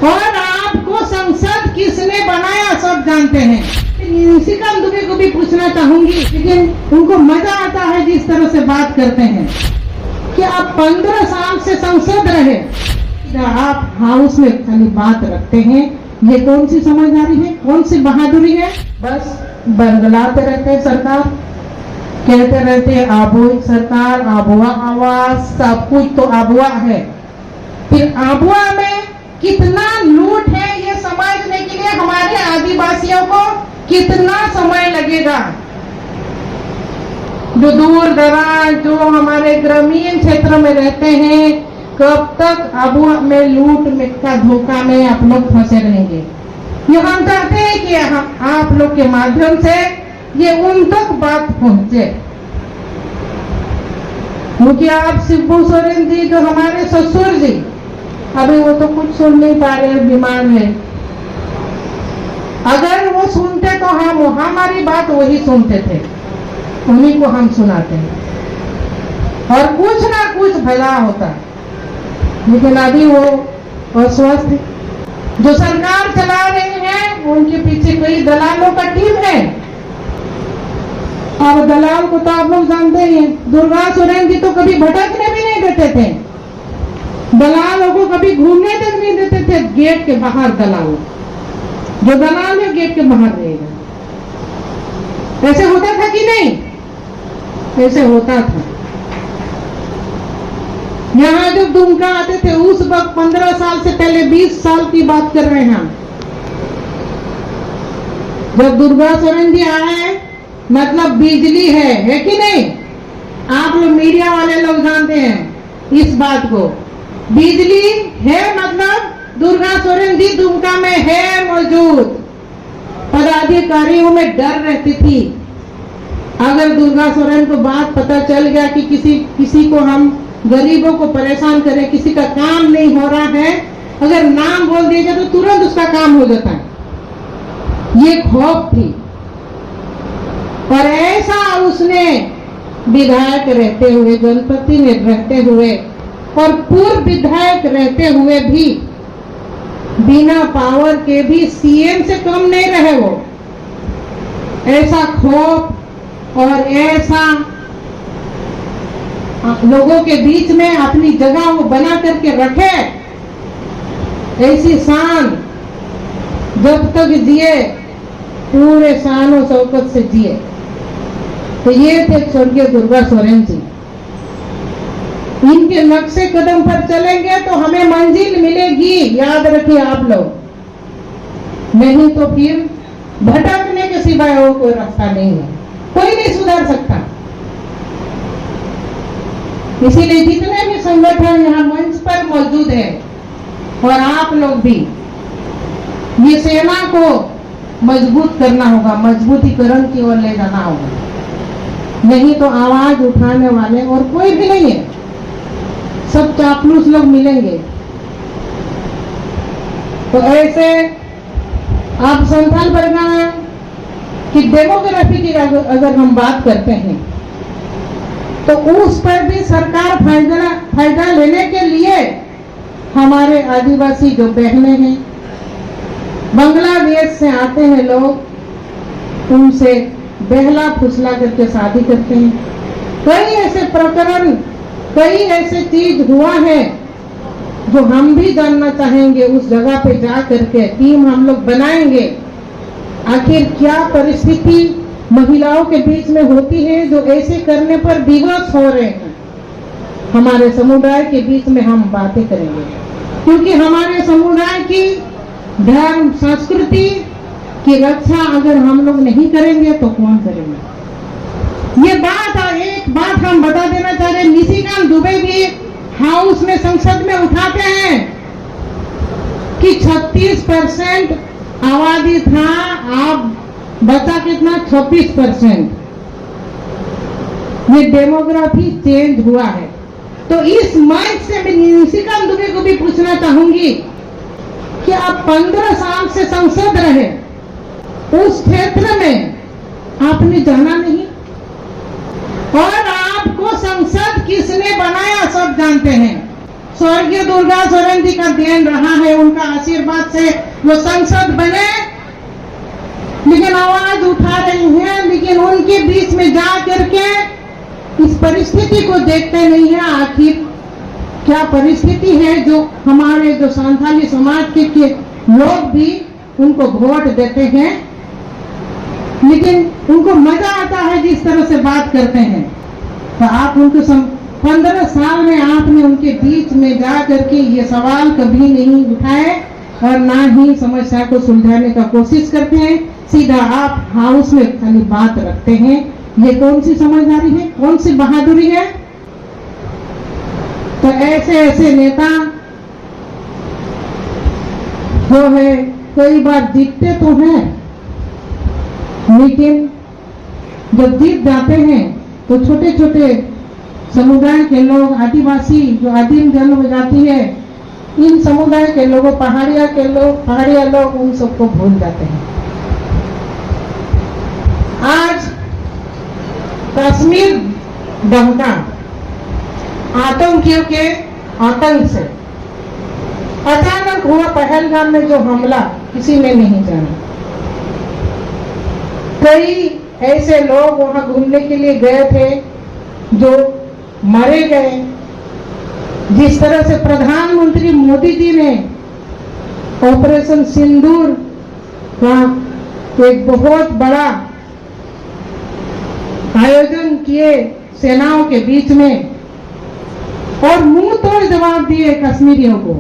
और आपको संसद किसने बनाया सब जानते हैं। निशिकांत दुबे को भी पूछना चाहूंगी, लेकिन उनको मजा आता है जिस तरह से बात करते हैं कि आप 15 साल से संसद रहे, आप हाउस में खाली बात रखते हैं। ये कौन सी समझदारी है, कौन सी बहादुरी है। बस बरगलाते रहते हैं सरकार, कहते रहते हैं आबुआ सरकार, आबुआ आवाज, सब कुछ तो आबुआ है। फिर आबुआ में कितना लूट है ये समझने के लिए हमारे आदिवासियों को कितना समय लगेगा। जो दूर दराज, जो हमारे ग्रामीण क्षेत्र में रहते हैं, कब तक आबुआ में लूट में का धोखा में आप लोग फंसे रहेंगे। ये हम चाहते हैं कि आप लोग के माध्यम से ये उन तक बात पहुंचे। मुखिया आप शिबू सोरेन जी, जो हमारे ससुर जी, अभी वो तो कुछ सुन नहीं पा रहे, बीमार है। अगर वो सुनते तो हम हमारी बात वही सुनते थे, उन्हीं को हम सुनाते हैं और कुछ ना कुछ भला होता। लेकिन अभी वो अस्वस्थ, जो सरकार चला रहे हैं उनके पीछे कई दलालों का टीम है। और दलाल को तो आप लोग जानते ही हैं, दुर्गा सोरेन जी तो कभी भटकने भी नहीं देते थे, दलालों को कभी घूमने तक नहीं देते थे। गेट के बाहर दलाल, जो दलाल है गेट के बाहर रहेगा। ऐसे होता था कि नहीं? ऐसे होता था। यहाँ जब दुमका आते थे उस वक्त 15 साल से पहले, 20 साल की बात कर रहे हैं हम, जब दुर्गा सोरेन जी आए मतलब बिजली है कि नहीं? आप लोग मीडिया वाले लोग जानते हैं इस बात को। बिजली है मतलब दुर्गा सोरेन जी दुमका में है मौजूद। पदाधिकारियों में डर रहती थी, अगर दुर्गा सोरेन को बात पता चल गया कि किसी को हम गरीबों को परेशान करें, किसी का काम नहीं हो रहा है, अगर नाम बोल दिया जाए तो तुरंत उसका काम हो जाता है। ये खौफ थी। और ऐसा उसने विधायक रहते हुए, जनपति में रहते हुए और पूर्व विधायक रहते हुए भी, बिना पावर के भी सीएम से कम नहीं रहे वो। ऐसा खौफ और ऐसा लोगों के बीच में अपनी जगह वो बना करके रखे, ऐसी शान जब तक जिए पूरे शान और शौकत से जिए। तो ये थे स्वर्गीय दुर्गा सोरेन जी। इनके नक्शे कदम पर चलेंगे तो हमें मंजिल मिलेगी, याद रखिए आप लोग। नहीं तो फिर भटकने के सिवाय और कोई रास्ता नहीं है, कोई नहीं सुधर सकता। इसीलिए जितने भी संगठन यहाँ मंच पर मौजूद है और आप लोग भी, ये सेना को मजबूत करना होगा, मजबूतीकरण की ओर ले जाना होगा। नहीं तो आवाज उठाने वाले और कोई भी नहीं है, सब चापलूस लोग मिलेंगे। तो ऐसे आप संथाल परगना की डेमोग्राफी की अगर हम बात करते हैं तो उस पर भी सरकार फायदा लेने के लिए हमारे आदिवासी जो बहनें हैं, बांग्लादेश से आते हैं लोग, उनसे बहला फुसला करके शादी करते हैं। कई ऐसे प्रकरण, कई ऐसे चीज हुआ है जो हम भी जानना चाहेंगे। उस जगह पे जा करके टीम हम लोग बनाएंगे, आखिर क्या परिस्थिति महिलाओं के बीच में होती है जो ऐसे करने पर विवश हो रहे हैं। हमारे समुदाय के बीच में हम बातें करेंगे, क्योंकि हमारे समुदाय की धर्म संस्कृति की रक्षा अगर हम लोग नहीं करेंगे तो कौन करेंगे। ये बात, एक बात हम बता देना चाह रहे हैं, निशिकांत दुबे भी हाउस में, संसद में उठाते हैं कि 36% आबादी था, आप बचा कितना, 26%। ये डेमोग्राफी चेंज हुआ है। तो इस मंच से मैं निशिकांत दुबे को भी पूछना चाहूंगी कि आप 15 साल से संसद रहे, उस क्षेत्र में आपने जाना नहीं, और आपको संसद किसने बनाया सब जानते हैं। स्वर्गीय दुर्गा सोरेन जी का देन रहा है, उनका आशीर्वाद आशीर्वाद से वो संसद बने, लेकिन आवाज उठा रही हैं, लेकिन उनके बीच में जा करके इस परिस्थिति को देखते नहीं है। आखिर क्या परिस्थिति है जो हमारे जो संथाली समाज के लोग भी उनको वोट देते हैं, लेकिन उनको मजा आता है जिस तरह से बात करते हैं। तो आप उनको 15 साल में आपने उनके बीच में जा करके ये सवाल कभी नहीं उठाए और ना ही समस्या को सुलझाने का कोशिश करते हैं। सीधा आप हाउस में खाली बात रखते हैं। ये कौन सी समझदारी है, कौन सी बहादुरी है? तो ऐसे ऐसे नेता जो है कई बार जीतते तो हैं, लेकिन जब जीत जाते हैं तो छोटे छोटे समुदाय के लोग, आदिवासी जो आदिम जनजाति है, इन समुदाय के लोगों, पहाड़िया लोग उन सबको भूल जाते हैं। आज कश्मीर दंगा आतंकियों के आतंक से अचानक हुआ पहलगाम में जो हमला किसी ने नहीं जाना। कई ऐसे लोग वहां घूमने के लिए गए थे जो मरे गए। जिस तरह से प्रधानमंत्री मोदी जी ने ऑपरेशन सिंदूर का एक बहुत बड़ा आयोजन किए सेनाओं के बीच में और मुंह तोड़ जवाब दिए कश्मीरियों को,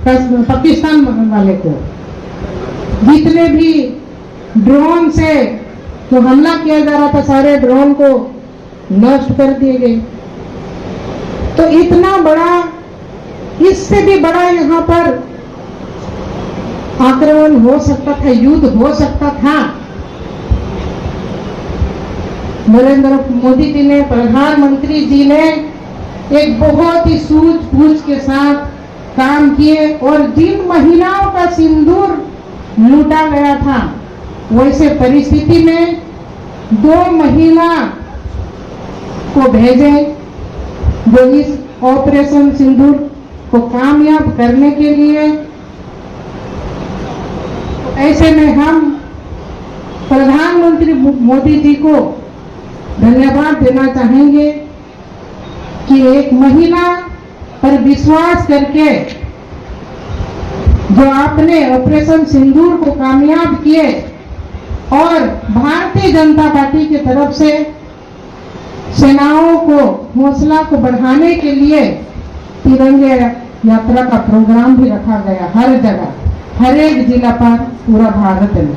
पाकिस्तान वाले को। जितने भी ड्रोन से जो हमला किया जा रहा था, सारे ड्रोन को नष्ट कर दिए गए। तो इतना बड़ा, इससे भी बड़ा यहाँ पर आक्रमण हो सकता था, युद्ध हो सकता था। नरेंद्र मोदी जी ने, प्रधानमंत्री जी ने एक बहुत ही सूझबूझ के साथ काम किए और जिन महिलाओं का सिंदूर लूटा गया था, वैसे परिस्थिति में 2 महिला को भेजे जो इस ऑपरेशन सिंदूर को कामयाब करने के लिए। तो ऐसे में हम प्रधानमंत्री मोदी जी को धन्यवाद देना चाहेंगे कि एक महिला पर विश्वास करके जो आपने ऑपरेशन सिंदूर को कामयाब किए और भारतीय जनता पार्टी की तरफ से सेनाओं को हौसला को बढ़ाने के लिए तिरंगे यात्रा का प्रोग्राम भी रखा गया हर जगह, हर एक जिला पर, पूरा भारत में।